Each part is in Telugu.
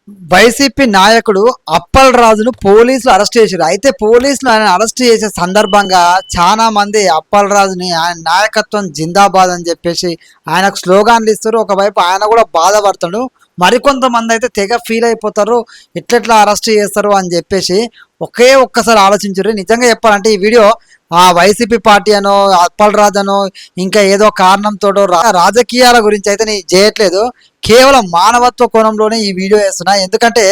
వైసీపీ నాయకుడు అప్పల్ రాజును పోలీసులు అరెస్ట్ చేశారు. అయితే పోలీసులు ఆయన అరెస్ట్ చేసే సందర్భంగా చాలా మంది అప్పల్ రాజుని ఆయన నాయకత్వం జిందాబాద్ అని చెప్పేసి ఆయనకు స్లోగాన్లు ఇస్తారు. ఒకవైపు ఆయన కూడా బాధపడతాడు. మరికొంతమంది అయితే తెగ ఫీల్ అయిపోతారు, ఎట్లెట్లా అరెస్ట్ చేస్తారు అని చెప్పేసి ఒక్కసారి ఆలోచించారు. నిజంగా చెప్పాలంటే ఈ వీడియో ఆ వైసీపీ పార్టీ అనో అప్పల్ రాజు అనో ఇంకా ఏదో కారణంతో రాజకీయాల గురించి అయితే నేను చేయట్లేదు, కేవలం మానవత్వ కోణంలోనే ఈ వీడియో వేస్తున్నా. ఎందుకంటే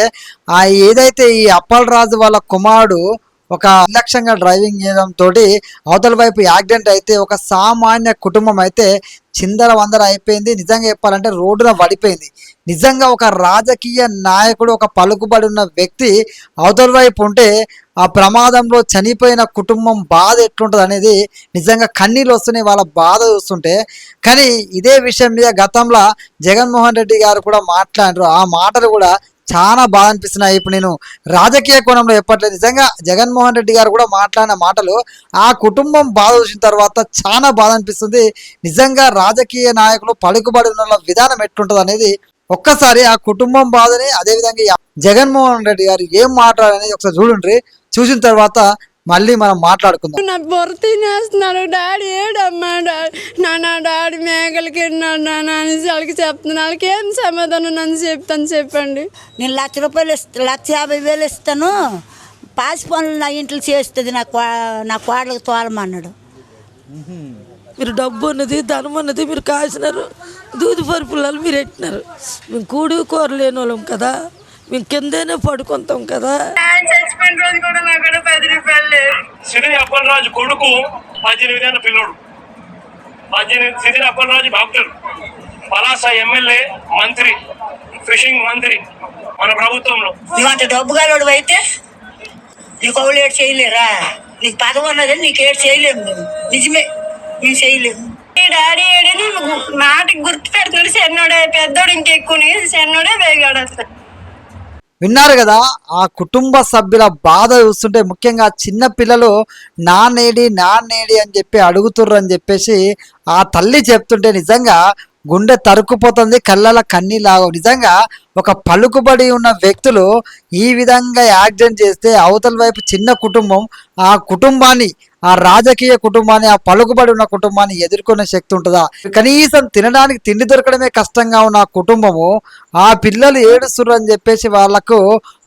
ఏదైతే ఈ అప్పల్ రాజు వాళ్ళ కుమారుడు ఒక నిర్లక్ష్యంగా డ్రైవింగ్ చేయడం తోటి అవతల వైపు యాక్సిడెంట్ అయితే ఒక సామాన్య కుటుంబం అయితే చిందర వందర అయిపోయింది. నిజంగా చెప్పాలంటే రోడ్డున పడిపోయింది. నిజంగా ఒక రాజకీయ నాయకుడు, ఒక పలుకుబడి ఉన్న వ్యక్తి అవతల వైపు ఉంటే ఆ ప్రమాదంలో చనిపోయిన కుటుంబం బాధ ఎట్లుంటుంది అనేది నిజంగా కన్నీళ్ళు వస్తున్నాయి వాళ్ళ బాధ చూస్తుంటే. కానీ ఇదే విషయం మీద గతంలో జగన్మోహన్ రెడ్డి గారు కూడా మాట్లాడారు. ఆ మాటలు కూడా చాలా బాధ అనిపిస్తున్నాయి. ఇప్పుడు నేను రాజకీయ కోణంలో చెప్పట్లేదు, నిజంగా జగన్మోహన్ రెడ్డి గారు కూడా మాట్లాడిన మాటలు ఆ కుటుంబం బాధ చూసిన తర్వాత చాలా బాధ అనిపిస్తుంది. నిజంగా రాజకీయ నాయకులు పలుకుబడి ఉన్న విధానం ఎట్లుంటుంది అనేది ఒక్కసారి ఆ కుటుంబం బాధని, అదేవిధంగా జగన్మోహన్ రెడ్డి గారు ఏం మాట్లాడారనేది ఒకసారి చూడండి. చూసిన తర్వాత మళ్ళీ మనం మాట్లాడుకుందాం. నా బొర తినేస్తున్నాడు డాడీ, ఏడమ్మా డాడీ మేకలకి అని వాళ్ళకి చెప్తున్నాను. వాళ్ళకి ఏం సమాధానం నన్ను చెప్తాను చెప్పండి. నేను ₹1,50,000 ఇస్తాను, పాసి పనులు నా ఇంట్లో చేస్తుంది, నా కోడలకు తోలమన్నాడు. మీరు డబ్బు ఉన్నది, ధనం ఉన్నది, మీరు కాసినారు, దూది పరుపులాలు మీరు ఎట్టినారు. మేము కూడు కూర లేని వాళ్ళం కదా, మేము కిందనే పడుకుంటాం కదా. చచ్చిపోయిన రోజు కూడా నాకు ₹10 సిరి అప్పలరాజు కొడుకు 18 ఏళ్ళ పిల్లోడు. 18 సిరి అప్పలరాజు భక్తుడు, పలాస ఎమ్మెల్యే, మంత్రి, ఫిషింగ్ మంత్రి మన ప్రభుత్వంలో. నువ్వు అంత డబ్బు గలడు అయితే నీకు ఒకళ్ళు ఏడు చేయలేరా? నీకు పదవి ఉన్నది, నీకు ఏడు చేయలేము. మేము నిజమే, మేము చేయలేము. డాడీ ఏడని మాటకి గుర్తు పెడుతున్నాడు. చిన్నోడే పెద్దోడు ఇంకెక్కువ, చిన్నోడే వేగాడు అసలు. విన్నారు కదా ఆ కుటుంబ సభ్యుల బాధ చూస్తుంటే, ముఖ్యంగా చిన్న పిల్లలు నాన్నేడి అని చెప్పి అడుగుతుర్రు అని చెప్పేసి ఆ తల్లి చెప్తుంటే నిజంగా గుండె తరుక్కుపోతుంది, కళ్ళల కన్నీలాగవు. నిజంగా ఒక పలుకుబడి ఉన్న వ్యక్తులు ఈ విధంగా యాక్సిడెంట్ చేస్తే అవతల వైపు చిన్న కుటుంబం ఆ కుటుంబాన్ని, ఆ రాజకీయ కుటుంబాన్ని, ఆ పలుకుబడి ఉన్న కుటుంబాన్ని ఎదుర్కొనే శక్తి ఉంటుందా? కనీసం తినడానికి తిండి దొరకడమే కష్టంగా ఉన్న ఆ కుటుంబము ఆ పిల్లలు ఏడుస్తుర్రు అని చెప్పేసి వాళ్లకు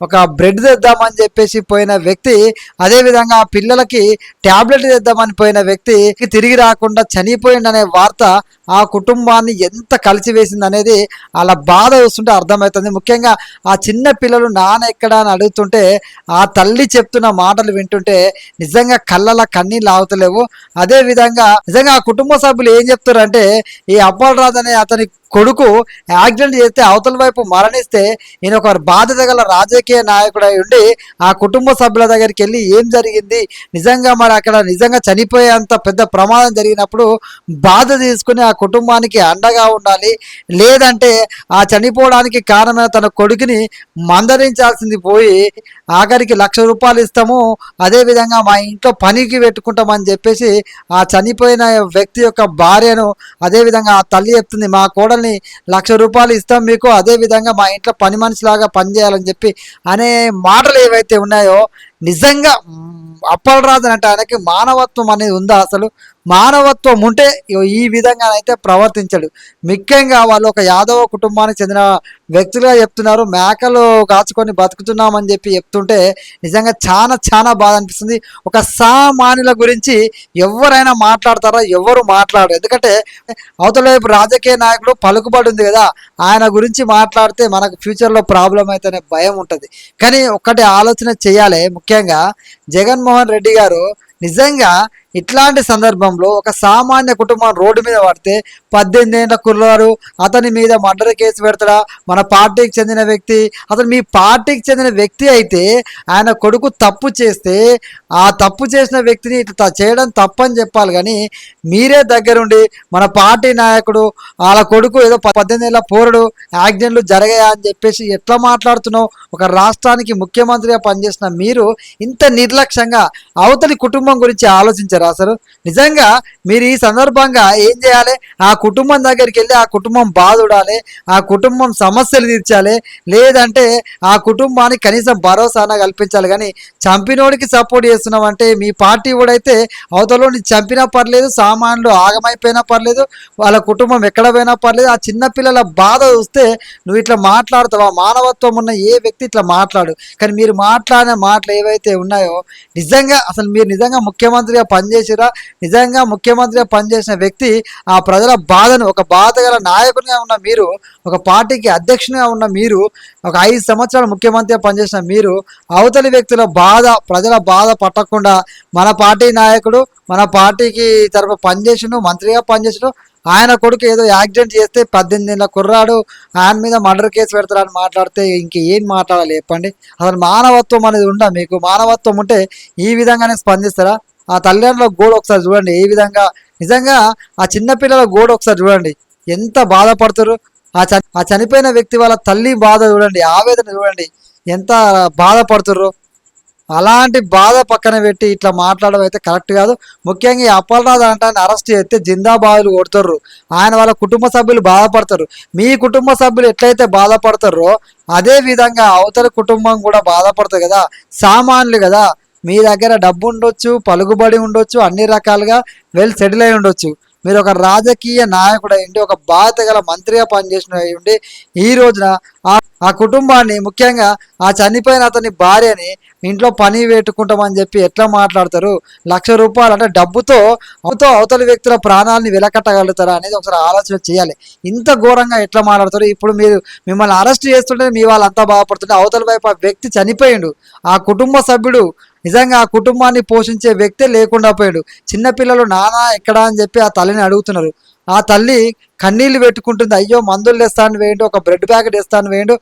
ఒక బ్రెడ్ తెద్దామని చెప్పేసి పోయిన వ్యక్తి, అదేవిధంగా ఆ పిల్లలకి ట్యాబ్లెట్ తెద్దామని పోయిన వ్యక్తి తిరిగి రాకుండా చనిపోయిందనే వార్త ఆ కుటుంబాన్ని ఎంత కలిసివేసింది అనేది అలా బాధ చూస్తుంటే అర్థమవుతుంది. ముఖ్యంగా ఆ చిన్న పిల్లలు నాన్న ఎక్కడా అని అడుగుతుంటే ఆ తల్లి చెప్తున్న మాటలు వింటుంటే నిజంగా కళ్ళల కన్నీళ్ళు ఆగుతలేవు. అదేవిధంగా నిజంగా ఆ కుటుంబ సభ్యులు ఏం చెప్తారంటే, ఈ అప్పల్ రాజు అనే అతని కొడుకు యాక్సిడెంట్ చేస్తే అవతల వైపు మరణిస్తే ఈయన ఒక బాధ్యత గల రాజకీయ నాయకుడు అయి ఉండి ఆ కుటుంబ సభ్యుల దగ్గరికి వెళ్ళి ఏం జరిగింది, నిజంగా మరి అక్కడ నిజంగా చనిపోయేంత పెద్ద ప్రమాదం జరిగినప్పుడు బాధ తీసుకుని ఆ కుటుంబానికి అండగా ఉండాలి, లేదంటే ఆ చనిపోవడానికి కారణమైన తన కొడుకుని మందరించాల్సింది పోయి ఆఖరికి ₹1,00,000 ఇస్తాము, అదేవిధంగా మా ఇంట్లో పనికి పెట్టుకుంటామని చెప్పేసి ఆ చనిపోయిన వ్యక్తి యొక్క భార్యను, అదేవిధంగా ఆ తల్లి చెప్తుంది, మా కోడల్ని ₹1,00,000 ఇస్తాం మీకు, అదేవిధంగా మా ఇంట్లో పని మనిషిలాగా పనిచేయాలని చెప్పి అనే మాటలు ఏవైతే ఉన్నాయో, నిజంగా అప్పల్ రాజు అంటే ఆయనకి మానవత్వం అనేది ఉందా? అసలు మానవత్వం ఉంటే ఈ విధంగా అయితే ప్రవర్తించడు. ముఖ్యంగా వాళ్ళు ఒక యాదవ కుటుంబానికి చెందిన వ్యక్తులుగా చెప్తున్నారు, మేకలు కాచుకొని బతుకుతున్నామని చెప్పి చెప్తుంటే నిజంగా చాలా బాధ అనిపిస్తుంది. ఒక సామాన్యుల గురించి ఎవరైనా మాట్లాడతారా? ఎవరు మాట్లాడరు. ఎందుకంటే అవతల వైపు రాజకీయ నాయకుడు పలుకుబడి ఉంది కదా, ఆయన గురించి మాట్లాడితే మనకు ఫ్యూచర్లో ప్రాబ్లం అయితేనే భయం ఉంటుంది. కానీ ఒక్కటి ఆలోచన చేయాలి, ముఖ్యంగా జగన్మోహన్ రెడ్డి గారు నిజంగా ఇట్లాంటి సందర్భంలో ఒక సామాన్య కుటుంబం రోడ్డు మీద పడితే 18 ఏళ్ల కుర్రాడు అతని మీద మర్డర్ కేసు పెడతాడా? మన పార్టీకి చెందిన వ్యక్తి, అతను మీ పార్టీకి చెందిన వ్యక్తి అయితే ఆయన కొడుకు తప్పు చేస్తే ఆ తప్పు చేసిన వ్యక్తిని ఇట్లా చేయడం తప్పని చెప్పాలి. కానీ మీరే దగ్గరుండి మన పార్టీ నాయకుడు వాళ్ళ కొడుకు ఏదో 18 ఏళ్ల పోరుడు యాక్సిడెంట్లు జరిగాయా అని చెప్పేసి ఎట్లా మాట్లాడుతున్నావు? ఒక రాష్ట్రానికి ముఖ్యమంత్రిగా పనిచేసిన మీరు ఇంత నిర్లక్ష్యంగా అవతలి కుటుంబం గురించి ఆలోచించారా? అనుకుంటారు అసలు? నిజంగా మీరు ఈ సందర్భంగా ఏం చేయాలి? ఆ కుటుంబం దగ్గరికి వెళ్ళి ఆ కుటుంబం బాధుడాలి, ఆ కుటుంబం సమస్యలు తీర్చాలి, లేదంటే ఆ కుటుంబానికి కనీసం భరోసాన కల్పించాలి. కానీ చంపినోడికి సపోర్ట్ చేస్తున్నావు అంటే మీ పార్టీ కూడా అవతలోని చంపినా పర్లేదు, సామాన్లు ఆగమైపోయినా పర్లేదు, వాళ్ళ కుటుంబం ఎక్కడ పోయినా పర్లేదు, ఆ చిన్నపిల్లల బాధ చూస్తే నువ్వు ఇట్లా మాట్లాడుతావా? మానవత్వం ఉన్న ఏ వ్యక్తి ఇట్లా మాట్లాడు. కానీ మీరు మాట్లాడిన మాటలు ఏవైతే ఉన్నాయో నిజంగా అసలు మీరు నిజంగా ముఖ్యమంత్రిగా పనిచేసిరా? నిజంగా ముఖ్యమంత్రిగా పనిచేసిన వ్యక్తి ఆ ప్రజల బాధను, ఒక బాధ గల నాయకునిగా ఉన్న మీరు, ఒక పార్టీకి అధ్యక్షునిగా ఉన్న మీరు, ఒక 5 సంవత్సరాలు ముఖ్యమంత్రిగా పనిచేసిన మీరు అవతలి వ్యక్తుల బాధ, ప్రజల బాధ పట్టకుండా మన పార్టీ నాయకుడు, మన పార్టీకి తరపు పనిచేసిన మంత్రిగా పనిచేసిన ఆయన కొడుకు ఏదో యాక్సిడెంట్ చేస్తే 18 ఏళ్ళ కుర్రాడు ఆయన మీద మర్డర్ కేసు పెడతారని మాట్లాడితే ఇంకేం మాట్లాడాలి చెప్పండి? అసలు మానవత్వం అనేది ఉందా మీకు? మానవత్వం ఉంటే ఈ విధంగానే స్పందిస్తారా? ఆ తల్లిదండ్రుల గోడ ఒకసారి చూడండి ఏ విధంగా, నిజంగా ఆ చిన్నపిల్లల గోడ ఒకసారి చూడండి ఎంత బాధపడుతారు. ఆ చనిపోయిన వ్యక్తి వాళ్ళ తల్లి బాధ చూడండి, ఆవేదన చూడండి ఎంత బాధపడుతుర్రు. అలాంటి బాధ పక్కన పెట్టి ఇట్లా మాట్లాడడం అయితే కరెక్ట్ కాదు. ముఖ్యంగా ఈ అప్పలరాజు అంటే అరెస్ట్ చేస్తే జిందాబాదులు కొడతారు, ఆయన వాళ్ళ కుటుంబ సభ్యులు బాధపడతారు. మీ కుటుంబ సభ్యులు ఎట్లయితే బాధపడతారో అదే విధంగా అవతల కుటుంబం కూడా బాధపడతారు కదా, సామాన్లు కదా. మీ దగ్గర డబ్బు ఉండొచ్చు, పలుకుబడి ఉండొచ్చు, అన్ని రకాలుగా వెల్ సెటిల్ అయి ఉండొచ్చు. మీరు ఒక రాజకీయ నాయకుడు అయ్యండి, ఒక బాధ్యత గల మంత్రిగా పనిచేసిన అయ్యండి, ఈ రోజున ఆ కుటుంబాన్ని, ముఖ్యంగా ఆ చనిపోయిన అతని భార్యని ఇంట్లో పని పెట్టుకుంటామని చెప్పి ఎట్లా మాట్లాడతారు? ₹1,00,000 అంటే డబ్బుతో అవతలి వ్యక్తుల ప్రాణాలని వెలకట్టగలుగుతారా అనేది ఒకసారి ఆలోచన చేయాలి. ఇంత ఘోరంగా ఎట్లా మాట్లాడతారు? ఇప్పుడు మిమ్మల్ని అరెస్ట్ చేస్తుంటే మీ వాళ్ళు అంతా బాధపడుతుంటే అవతల వైపు ఆ వ్యక్తి చనిపోయిండు, ఆ కుటుంబ సభ్యుడు నిజంగా ఆ కుటుంబాన్ని పోషించే వ్యక్తే లేకుండా పోయాడు. చిన్నపిల్లలు నానా ఎక్కడా అని చెప్పి ఆ తల్లిని అడుగుతున్నారు. ఆ తల్లి కన్నీళ్లు పెట్టుకుంటుంది, అయ్యో మందులు తెస్తాను వేయండు, ఒక బ్రెడ్ ప్యాకెట్ ఇస్తాను వేయండు,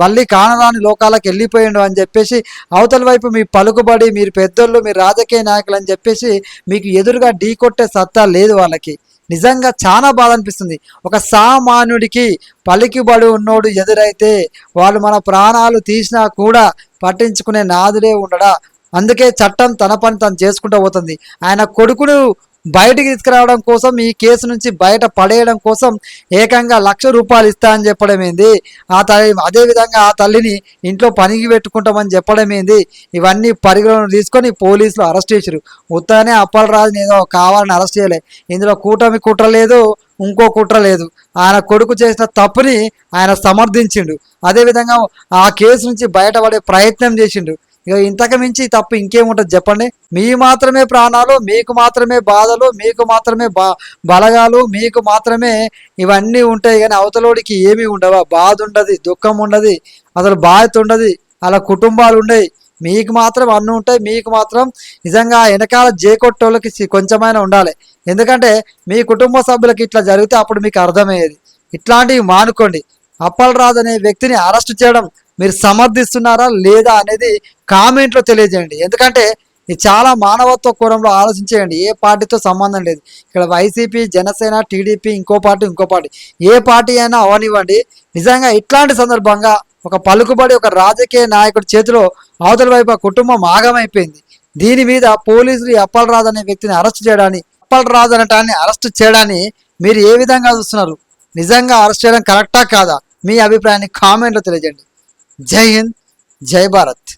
మళ్ళీ కానరాని లోకాలకు వెళ్ళిపోయిండు అని చెప్పేసి అవతల వైపు మీ పలుకుబడి, మీరు పెద్దోళ్ళు, మీరు రాజకీయ నాయకులు అని చెప్పేసి మీకు ఎదురుగా ఢీ కొట్టే సత్తా లేదు వాళ్ళకి. నిజంగా చాలా బాధ అనిపిస్తుంది. ఒక సామాన్యుడికి పలికిబడి ఉన్నోడు ఎదురైతే వాళ్ళు మన ప్రాణాలు తీసినా కూడా పట్టించుకునే నాదుడే ఉండడా? అందుకే చట్టం తన పని తను చేసుకుంటూ పోతుంది. ఆయన కొడుకును బయటికి తీసుకురావడం కోసం, ఈ కేసు నుంచి బయట పడేయడం కోసం ఏకంగా ₹1,00,000 ఇస్తా అని చెప్పడం ఏంది? అదేవిధంగా ఆ తల్లిని ఇంట్లో పనికి పెట్టుకుంటామని చెప్పడం ఏంది? ఇవన్నీ పరిగణన తీసుకొని పోలీసులు అరెస్ట్ చేశారు. ఉత్తగానే అప్పలరాజుని ఏదో కావాలని అరెస్ట్ చేయలే. ఇందులో కూటమి కుట్ర లేదు, ఇంకో కుట్ర లేదు. ఆయన కొడుకు చేసిన తప్పుని ఆయన సమర్థించిండు, అదేవిధంగా ఆ కేసు నుంచి బయటపడే ప్రయత్నం చేసిండు. ఇక ఇంతకు మించి తప్పు ఇంకేముంటుంది చెప్పండి? మీ మాత్రమే ప్రాణాలు, మీకు మాత్రమే బాధలు, మీకు మాత్రమే బలగాలు, మీకు మాత్రమే ఇవన్నీ ఉంటాయి. కానీ అవతలోడికి ఏమీ ఉండవా? బాధ ఉండదు, దుఃఖం ఉండదు, అసలు బాధ్యత ఉండదు, అలా కుటుంబాలు ఉండవు. మీకు మాత్రం అన్నీ ఉంటాయి. మీకు మాత్రం నిజంగా వెనకాల జేకొట్టోళ్ళకి కొంచెమైనా ఉండాలి. ఎందుకంటే మీ కుటుంబ సభ్యులకి ఇట్లా జరిగితే అప్పుడు మీకు అర్థమయ్యేది. ఇట్లాంటివి మానుకోండి. అప్పలరాజు అనే వ్యక్తిని అరెస్ట్ చేయడం మీరు సమర్థిస్తున్నారా లేదా అనేది కామెంట్లో తెలియజేయండి. ఎందుకంటే ఇది చాలా మానవత్వ కోణంలో ఆలోచించేయండి. ఏ పార్టీతో సంబంధం లేదు. ఇక్కడ వైసీపీ, జనసేన, టీడీపీ, ఇంకో పార్టీ ఏ పార్టీ అయినా అవనివ్వండి. నిజంగా ఇట్లాంటి సందర్భంగా ఒక పలుకుబడి, ఒక రాజకీయ నాయకుడి చేతిలో అవతల వైపు ఆ కుటుంబం ఆగమైపోయింది. దీని మీద పోలీసులు అప్పలరాజు అనే వ్యక్తిని అప్పలరాజు అనటాన్ని అరెస్ట్ చేయడాన్ని మీరు ఏ విధంగా చూస్తున్నారు? నిజంగా అరెస్ట్ చేయడం కరెక్టా కాదా? మీ అభిప్రాయాన్ని కామెంట్లో తెలియజేయండి. జై హింద్, జై భారత్.